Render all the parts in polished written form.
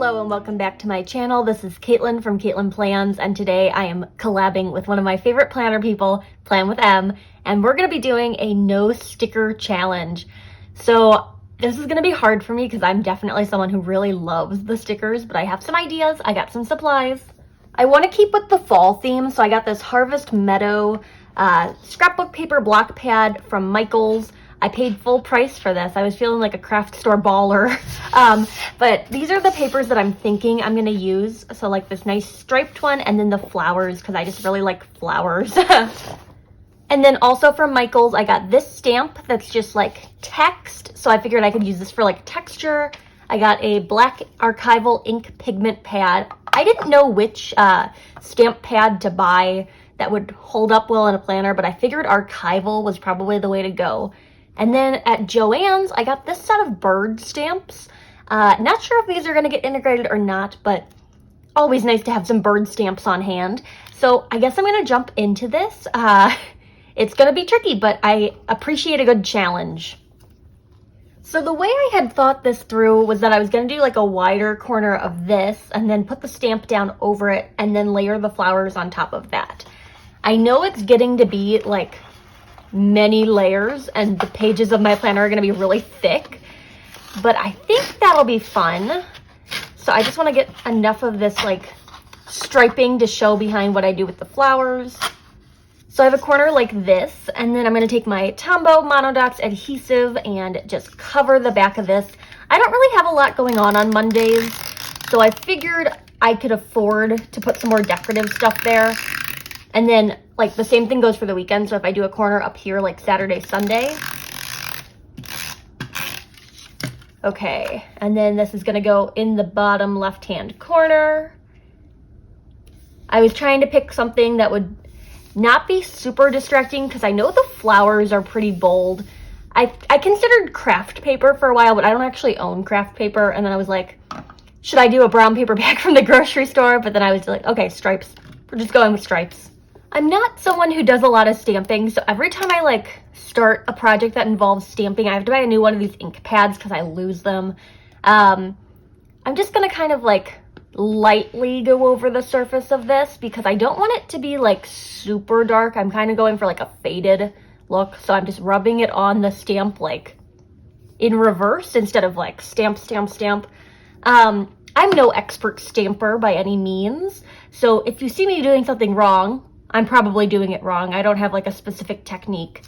Hello and welcome back to my channel. This is Caitlin from Caitlin Plans, and today I am collabing with one of my favorite planner people, Plan with M, and we're going to be doing a no sticker challenge. So this is going to be hard for me because I'm definitely someone who really loves the stickers, but I have some ideas. I got some supplies. I want to keep with the fall theme, so I got this Harvest Meadow scrapbook paper block pad from Michaels. I paid full price for this. I was feeling like a craft store baller. But these are the papers that I'm thinking I'm gonna use. So like this nice striped one, and then the flowers, because I just really like flowers. And then also from Michaels, I got this stamp that's just like text. So I figured I could use this for like texture. I got a black archival ink pigment pad. I didn't know which stamp pad to buy that would hold up well in a planner, but I figured archival was probably the way to go. And then at Joann's, I got this set of bird stamps. Not sure if these are gonna get integrated or not, but always nice to have some bird stamps on hand. So I guess I'm gonna jump into this. It's gonna be tricky, but I appreciate a good challenge. So the way I had thought this through was that I was gonna do like a wider corner of this and then put the stamp down over it and then layer the flowers on top of that. I know it's getting to be like many layers and the pages of my planner are going to be really thick, but I think that'll be fun. So I just want to get enough of this like striping to show behind what I do with the flowers. So I have a corner like this, and then I'm going to take my Tombow Monodox adhesive and just cover the back of this. I don't really have a lot going on Mondays, so I figured I could afford to put some more decorative stuff there. And then, like, the same thing goes for the weekend. So if I do a corner up here, like Saturday, Sunday. Okay, and then this is gonna go in the bottom left-hand corner. I was trying to pick something that would not be super distracting because I know the flowers are pretty bold. I considered craft paper for a while, but I don't actually own craft paper. And then I was like, should I do a brown paper bag from the grocery store? But then I was like, okay, stripes. We're just going with stripes. I'm not someone who does a lot of stamping, so every time I like start a project that involves stamping, I have to buy a new one of these ink pads because I lose them. I'm just gonna kind of like lightly go over the surface of this because I don't want it to be like super dark. I'm kind of going for like a faded look, so I'm just rubbing it on the stamp like in reverse instead of like stamp, stamp, stamp. I'm no expert stamper by any means, so if you see me doing something wrong, I'm probably doing it wrong. I don't have like a specific technique,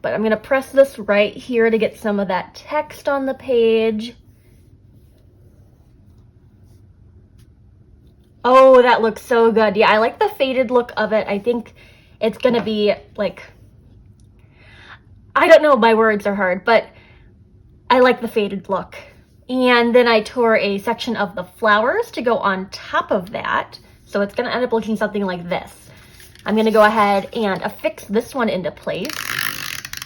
but I'm gonna press this right here to get some of that text on the page. Oh, that looks so good. Yeah, I like the faded look of it. I think it's gonna be like, I don't know, my words are hard, but I like the faded look. And then I tore a section of the flowers to go on top of that. So it's gonna end up looking something like this. I'm gonna go ahead and affix this one into place.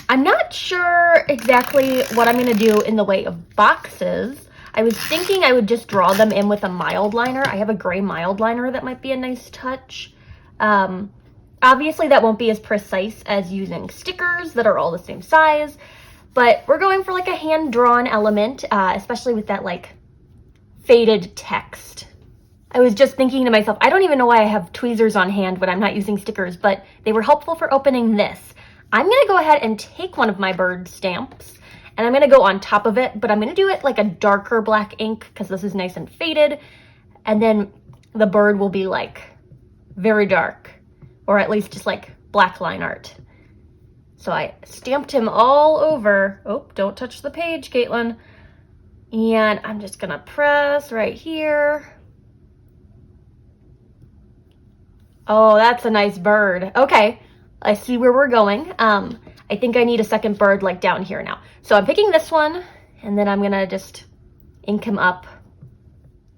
I'm not sure exactly what I'm gonna do in the way of boxes. I was thinking I would just draw them in with a mild liner. I have a gray mild liner that might be a nice touch. Obviously that won't be as precise as using stickers that are all the same size, but we're going for like a hand-drawn element, especially with that like faded text. I was just thinking to myself, I don't even know why I have tweezers on hand when I'm not using stickers, but they were helpful for opening this. I'm gonna go ahead and take one of my bird stamps and I'm gonna go on top of it, but I'm gonna do it like a darker black ink because this is nice and faded. And then the bird will be like very dark, or at least just like black line art. So I stamped him all over. Oh, don't touch the page, Caitlin. And I'm just gonna press right here. Oh, that's a nice bird. Okay, I see where we're going. I think I need a second bird like down here now. So I'm picking this one and then I'm gonna just ink him up.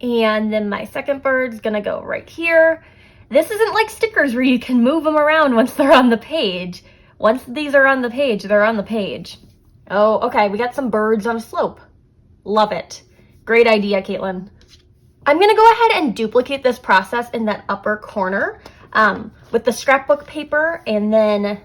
And then my second bird's gonna go right here. This isn't like stickers where you can move them around once they're on the page. Once these are on the page, they're on the page. Oh, okay, we got some birds on a slope. Love it. Great idea, Caitlin. I'm gonna go ahead and duplicate this process in that upper corner with the scrapbook paper, and then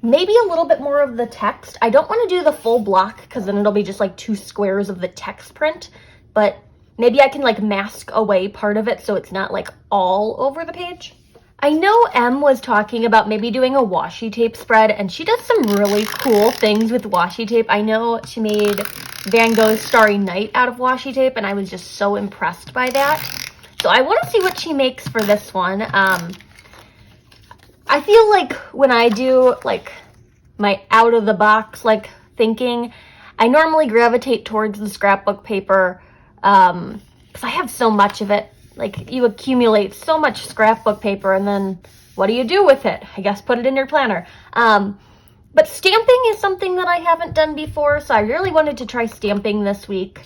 maybe a little bit more of the text. I don't want to do the full block because then it'll be just like 2 squares of the text print, but maybe I can like mask away part of it so it's not like all over the page. I know Em was talking about maybe doing a washi tape spread, and she does some really cool things with washi tape. I know she made Van Gogh's Starry Night out of washi tape, and I was just so impressed by that. So I want to see what she makes for this one. I feel like when I do like my out of the box like thinking, I normally gravitate towards the scrapbook paper because I have so much of it. Like, you accumulate so much scrapbook paper, and then what do you do with it? I guess put it in your planner. But stamping is something that I haven't done before, so I really wanted to try stamping this week.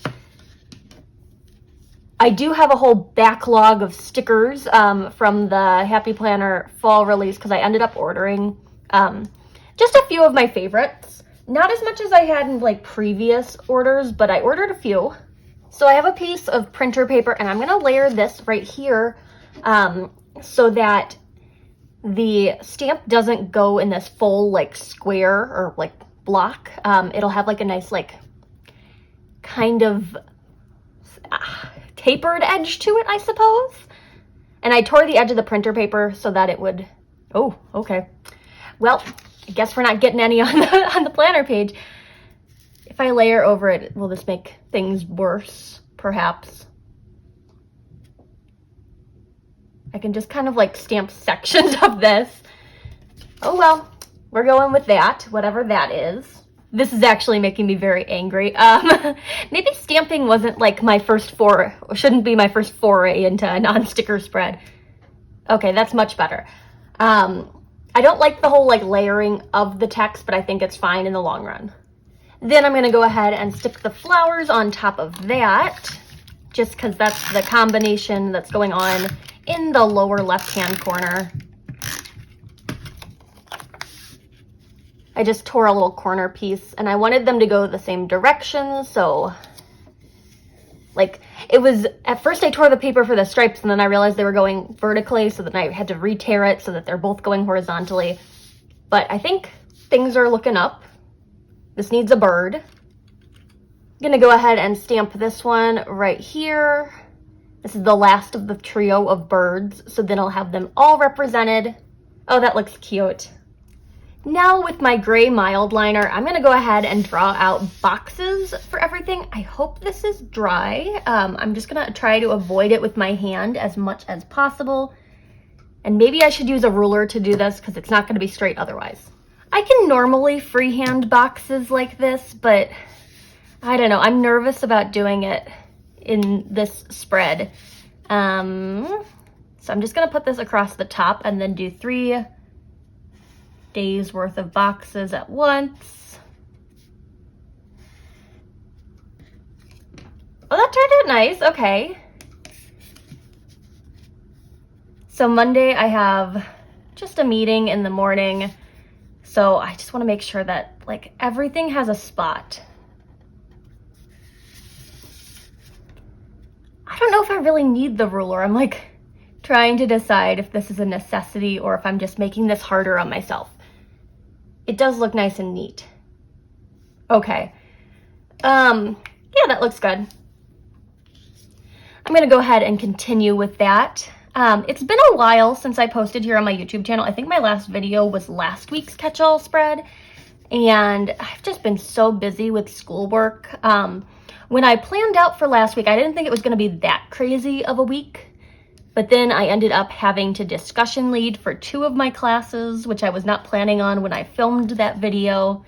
I do have a whole backlog of stickers from the Happy Planner fall release because I ended up ordering just a few of my favorites. Not as much as I had in like previous orders, but I ordered a few. So I have a piece of printer paper, and I'm going to layer this right here so that the stamp doesn't go in this full like square or like block. It'll have like a nice like kind of tapered edge to it, I suppose. And I tore the edge of the printer paper so that it would, oh, okay. Well, I guess we're not getting any on the planner page. If I layer over it, will this make things worse, perhaps? I can just kind of like stamp sections of this. Oh well, we're going with that, whatever that is. This is actually making me very angry. Maybe stamping wasn't like my first foray, or shouldn't be my first foray into a non-sticker spread. Okay, that's much better. I don't like the whole like layering of the text, but I think it's fine in the long run. Then I'm going to go ahead and stick the flowers on top of that, just because that's the combination that's going on in the lower left-hand corner. I just tore a little corner piece, and I wanted them to go the same direction, so like it was, at first I tore the paper for the stripes, and then I realized they were going vertically, so then I had to re-tear it so that they're both going horizontally. But I think things are looking up. This needs a bird. I'm gonna go ahead and stamp this one right here. This is the last of the trio of birds, so then I'll have them all represented. Oh, that looks cute. Now with my gray mild liner, I'm gonna go ahead and draw out boxes for everything. I hope this is dry. I'm just gonna try to avoid it with my hand as much as possible. And maybe I should use a ruler to do this because it's not gonna be straight otherwise. I can normally freehand boxes like this, but I don't know. I'm nervous about doing it in this spread. So I'm just going to put this across the top and then do 3 days worth of boxes at once. Oh, that turned out nice. Okay. So Monday I have just a meeting in the morning. So I just want to make sure that like everything has a spot. I don't know if I really need the ruler. I'm like trying to decide if this is a necessity or if I'm just making this harder on myself. It does look nice and neat. Okay. Yeah, that looks good. I'm gonna go ahead and continue with that. It's been a while since I posted here on my YouTube channel. I think my last video was last week's catch-all spread, and I've just been so busy with schoolwork. When I planned out for last week, I didn't think it was going to be that crazy of a week, but then I ended up having to discussion lead for 2 of my classes, which I was not planning on when I filmed that video,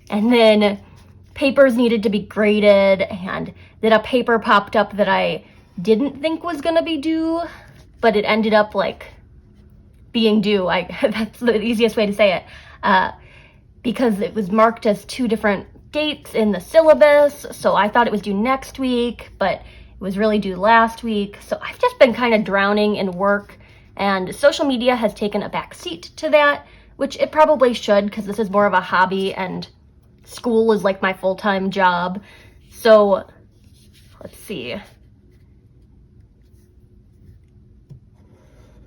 and then papers needed to be graded, and then a paper popped up that I didn't think was going to be due, but it ended up like being due. That's the easiest way to say it, because it was marked as 2 different dates in the syllabus. So I thought it was due next week, but it was really due last week. So I've just been kind of drowning in work, and social media has taken a back seat to that, which it probably should, because this is more of a hobby and school is like my full-time job. So let's see.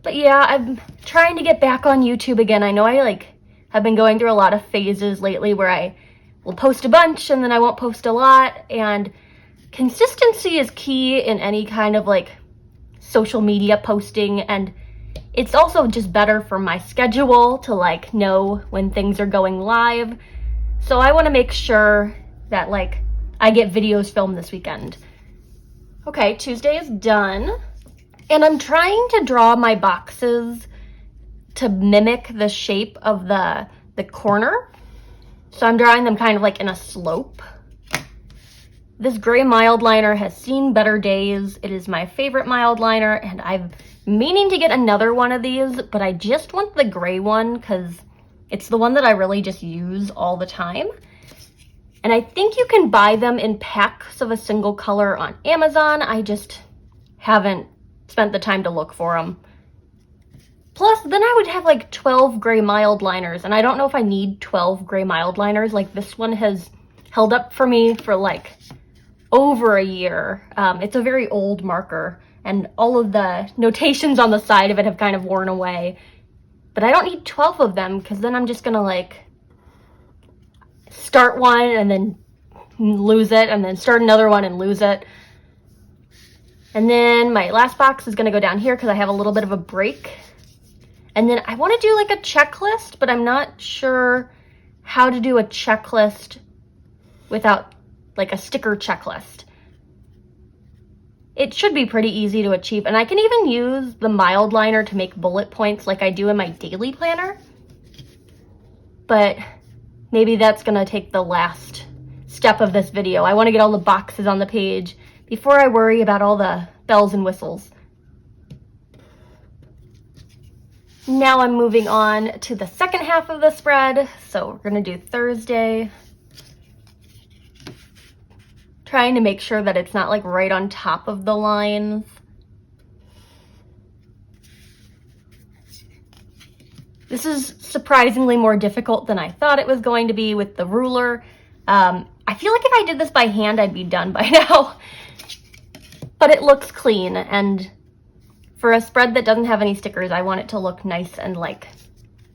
But yeah, I'm trying to get back on YouTube again. I know I have been going through a lot of phases lately where I will post a bunch and then I won't post a lot, and consistency is key in any kind of like social media posting, and it's also just better for my schedule to like know when things are going live. So I want to make sure that like I get videos filmed this weekend. Okay, Tuesday is done. And I'm trying to draw my boxes to mimic the shape of the corner. So I'm drawing them kind of like in a slope. This gray mild liner has seen better days. It is my favorite mild liner, and I'm meaning to get another one of these, but I just want the gray one because it's the one that I really just use all the time. And I think you can buy them in packs of a single color on Amazon. I just haven't spent the time to look for them. Plus, then I would have like 12 gray mild liners, and I don't know if I need 12 gray mild liners. Like this one has held up for me for like over a year. It's a very old marker, and all of the notations on the side of it have kind of worn away. But I don't need 12 of them, because then I'm just gonna like start one and then lose it, and then start another one and lose it. And then my last box is gonna go down here because I have a little bit of a break. And then I want to do like a checklist, but I'm not sure how to do a checklist without like a sticker checklist. It should be pretty easy to achieve, and I can even use the mild liner to make bullet points like I do in my daily planner. But maybe that's gonna take the last step of this video. I want to get all the boxes on the page before I worry about all the bells and whistles. Now I'm moving on to the second half of the spread. So we're gonna do Thursday. Trying to make sure that it's not like right on top of the lines. This is surprisingly more difficult than I thought it was going to be with the ruler. I feel like if I did this by hand, I'd be done by now. But it looks clean, and for a spread that doesn't have any stickers, I want it to look nice and like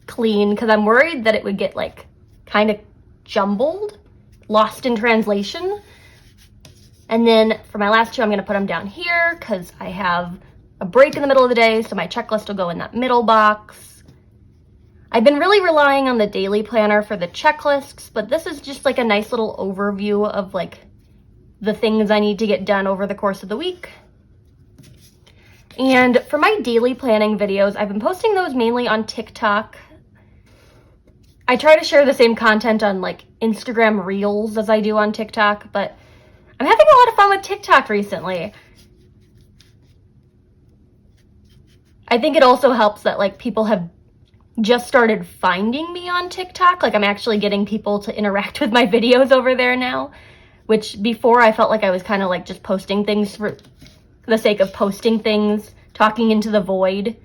clean, because I'm worried that it would get like kind of jumbled, lost in translation. And then for my last two, I'm going to put them down here because I have a break in the middle of the day, so my checklist will go in that middle box. I've been really relying on the daily planner for the checklists, but this is just like a nice little overview of like the things I need to get done over the course of the week. And for my daily planning videos, I've been posting those mainly on TikTok. I try to share the same content on like Instagram Reels as I do on TikTok, but I'm having a lot of fun with TikTok recently. I think it also helps that like people have just started finding me on TikTok. Like I'm actually getting people to interact with my videos over there now, which before I felt like I was kind of like just posting things for the sake of posting things, talking into the void.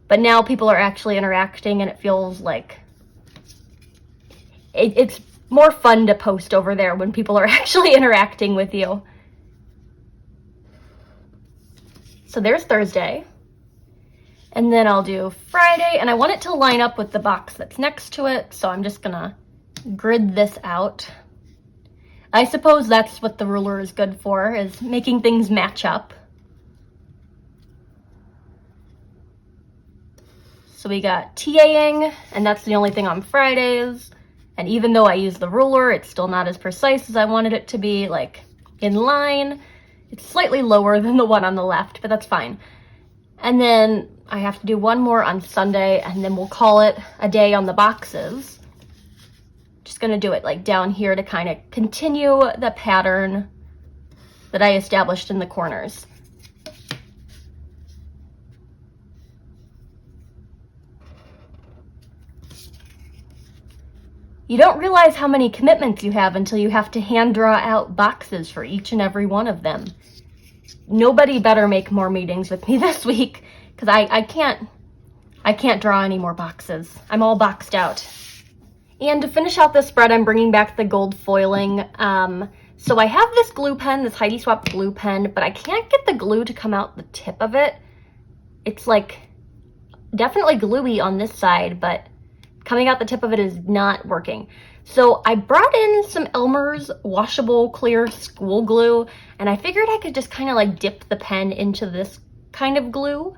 But now people are actually interacting, and it feels like it's more fun to post over there when people are actually interacting with you. So there's Thursday. And then I'll do Friday, and I want it to line up with the box that's next to it, so I'm just gonna grid this out. I suppose that's what the ruler is good for, is making things match up. So we got TAing, and that's the only thing on Fridays. And even though I use the ruler, it's still not as precise as I wanted it to be, like in line. It's slightly lower than the one on the left, but that's fine. And then I have to do one more on Sunday, and then we'll call it a day on the boxes. Just gonna do it like down here to kind of continue the pattern that I established in the corners. You don't realize how many commitments you have until you have to hand draw out boxes for each and every one of them. Nobody better make more meetings with me this week, because I can't draw any more boxes. I'm all boxed out. And to finish out this spread, I'm bringing back the gold foiling. So I have this glue pen, this Heidi Swapp glue pen, but I can't get the glue to come out the tip of it. It's like definitely gluey on this side, but coming out the tip of it is not working. So I brought in some Elmer's washable clear school glue, and I figured I could just kind of like dip the pen into this kind of glue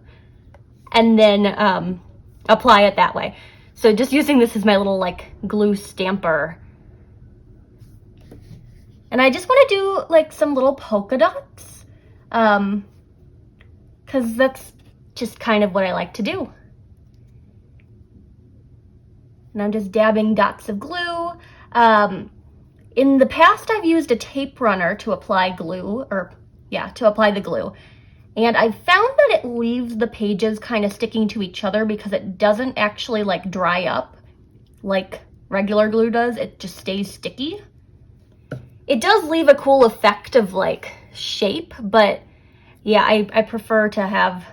and then apply it that way. So just using this as my little like glue stamper. And I just want to do like some little polka dots, because that's just kind of what I like to do. And I'm just dabbing dots of glue. In the past, I've used a tape runner to apply glue, to apply the glue. And I found that it leaves the pages kind of sticking to each other because it doesn't actually like dry up like regular glue does. It just stays sticky. It does leave a cool effect of like shape, but yeah, I prefer to have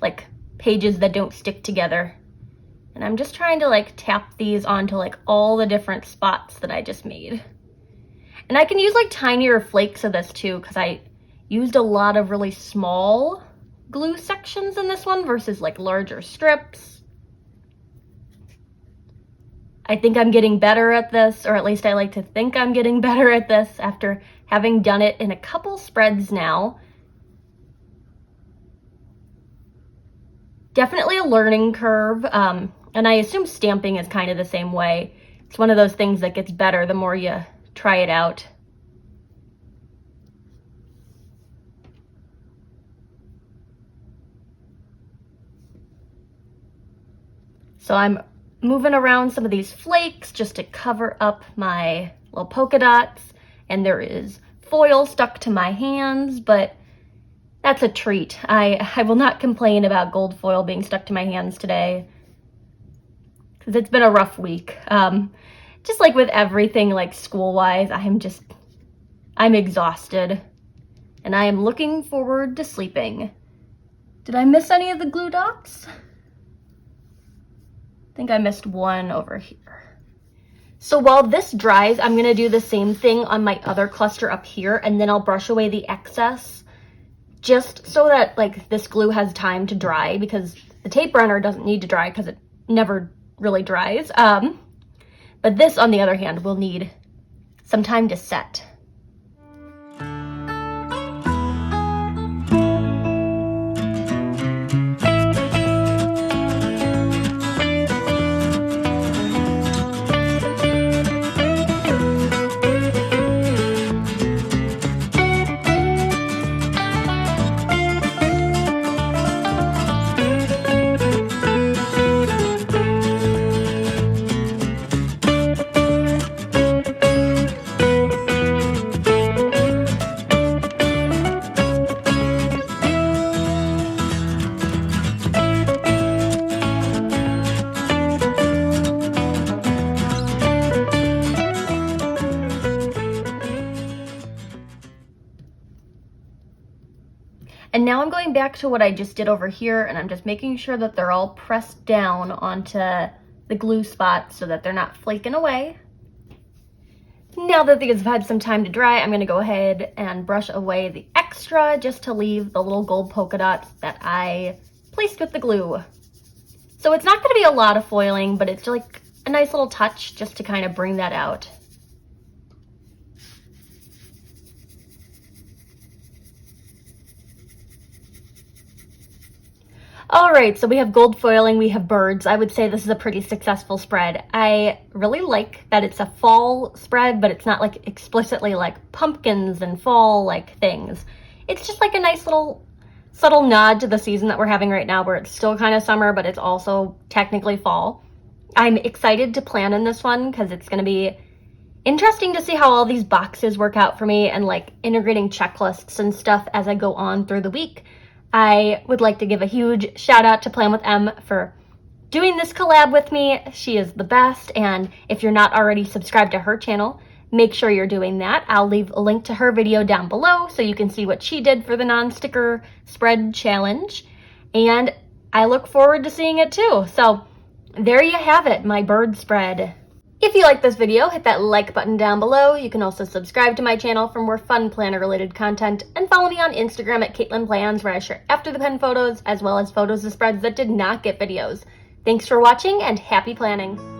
like pages that don't stick together. And I'm just trying to like tap these onto like all the different spots that I just made. And I can use like tinier flakes of this too, because I used a lot of really small glue sections in this one versus like larger strips. I think I'm getting better at this, or at least I like to think I'm getting better at this after having done it in a couple spreads now. Definitely a learning curve, and I assume stamping is kind of the same way. It's one of those things that gets better the more you try it out. So I'm moving around some of these flakes just to cover up my little polka dots, and there is foil stuck to my hands, but that's a treat. I will not complain about gold foil being stuck to my hands today, because it's been a rough week. Just like with everything, like school-wise, I'm exhausted, and I am looking forward to sleeping. Did I miss any of the glue dots? I think I missed one over here. So while this dries, I'm gonna do the same thing on my other cluster up here, and then I'll brush away the excess, just so that like this glue has time to dry, because the tape runner doesn't need to dry because it never really dries. But this, on the other hand, will need some time to set. And now I'm going back to what I just did over here, and I'm just making sure that they're all pressed down onto the glue spots so that they're not flaking away. Now that these have had some time to dry, I'm gonna go ahead and brush away the extra just to leave the little gold polka dots that I placed with the glue. So it's not gonna be a lot of foiling, but it's like a nice little touch just to kind of bring that out. All right, so we have gold foiling, we have birds. I would say this is a pretty successful spread. I really like that it's a fall spread, but it's not like explicitly like pumpkins and fall like things. It's just like a nice little subtle nod to the season that we're having right now, where it's still kind of summer, but it's also technically fall. I'm excited to plan in this one because it's gonna be interesting to see how all these boxes work out for me, and like integrating checklists and stuff as I go on through the week. I would like to give a huge shout out to Plan with M for doing this collab with me. She is the best, and if you're not already subscribed to her channel, make sure you're doing that. I'll leave a link to her video down below so you can see what she did for the non-sticker spread challenge, and I look forward to seeing it too. So there you have it, my bird spread. If you like this video, hit that like button down below. You can also subscribe to my channel for more fun planner related content, and follow me on Instagram at Caitlin Plans, where I share after the pen photos as well as photos of spreads that did not get videos. Thanks for watching and happy planning!